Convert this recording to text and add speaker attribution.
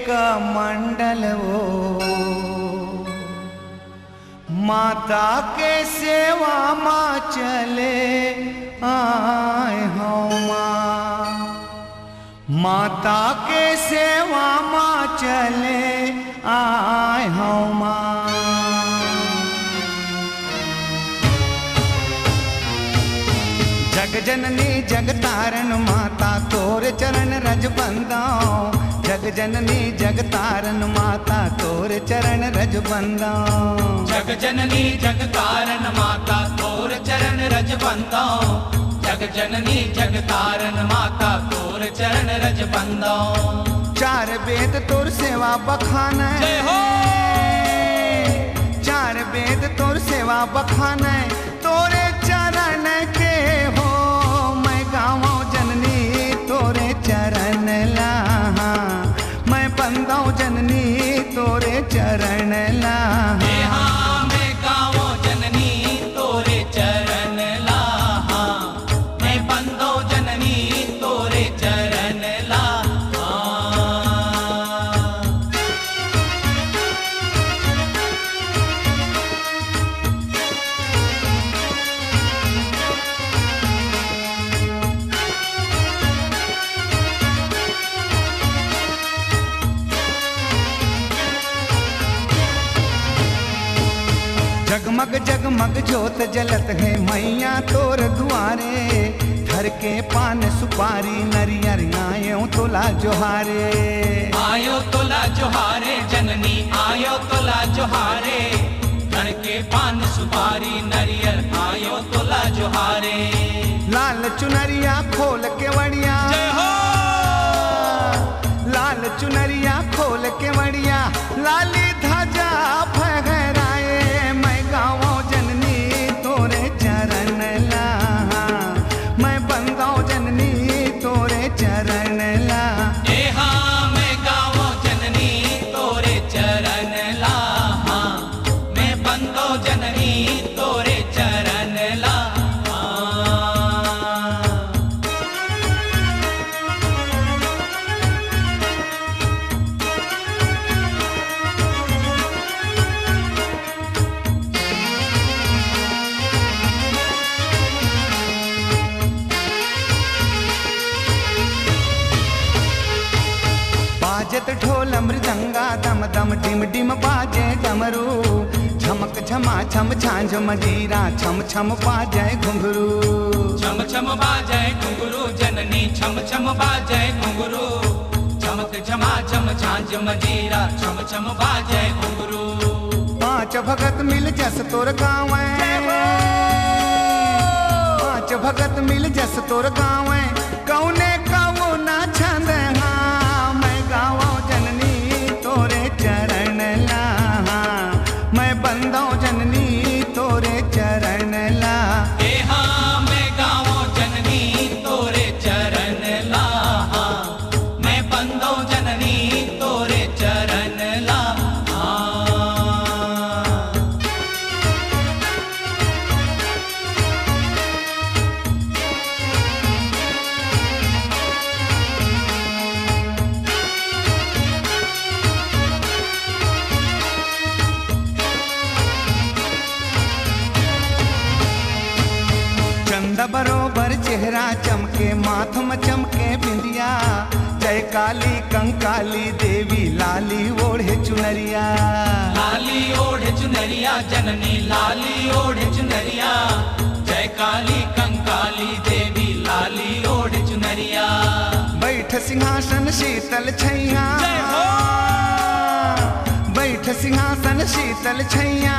Speaker 1: कमंडल वो माता के सेवा माँ चले आए हूँ माँ, माता के सेवा माँ चले आए हूँ माँ। जग जननी जग तारण माता तोर चरण रज बंदाओ, जग जननी जग तारण माता तोर चरण रज बंदाओ।
Speaker 2: जग जननी जग तारण माता तोर चरण रज बंदाओ, जग जननी जग तारण माता तोर चरण रज बंदाओ।
Speaker 1: चार वेद तोर सेवा बखान,
Speaker 2: जय हो।
Speaker 1: चार वेद तोर सेवा बखान, तोरे चरण के हो मैं गाँव जननी तोरे चरण लाहा, मैं बंदाऊं जननी तोरे चरण लाहा।
Speaker 2: मैं गाँव जननी तोरे चरण लाहा, मैं बंदो जननी तोरे चरण लाहा।
Speaker 1: जगमग जगमग ज्योत जलत है मैया तोर दुआरे, धर के पान सुपारी नरियर आयो तोला जोहारे।
Speaker 2: आयो तोला जोहारे जननी आयो तोला जोहारे, धर के पान सुपारी नरियर आयो तोला जोहारे।
Speaker 1: लाल चुनरिया खोल के वड़िया,
Speaker 2: जय हो।
Speaker 1: लाल चुनरिया खोल के वड़िया, लाली ध्वजा फहराए मैं गाँव जननी तोरे चरण लाहा, मैं बंदाऊं जननी तोरे चरण लाहा।
Speaker 2: मैं गाँव जननी तोरे चरण लाहा, मैं बंदो जननी तोरे चरण लाहा।
Speaker 1: बाजत ढोल मृदंगा दम दम डिम डिम बाजे डमरू, झमक झमा छम झांझ मजीरा छम छम बाजे घुंघरू।
Speaker 2: छम छम बाजे घुंघरू जननी छम छम बाजे घुंघरू, चमक झमा छम झांझ मजीरा छम छम बाजे घुंघरू।
Speaker 1: पांच भगत मिल जस तोर गाँव, पांच भगत मिल जस तोर गाँव, कौने कौ ना छंद हाँ मैं गाँव जननी तोरे चरण लाहा, मैं बंदाऊं जननी तोरे चरण लाहा।
Speaker 2: मैं गाँव जननी तोरे चरण लाहा, मैं बंदो जननी तोरे चरण लाहा।
Speaker 1: चंदा बरोबर चेहरा चमके माथम चमके बिंदिया, जय काली कंकाली देवी लाली ओढ़े चुनरिया।
Speaker 2: लाली ओढ़े चुनरिया जननी लाली ओढ़े चुनरिया, जय काली कंकाली देवी लाली ओढ़े चुनरिया।
Speaker 1: बैठ सिंहासन शीतल छैया, बैठ सिंहासन शीतल छैया,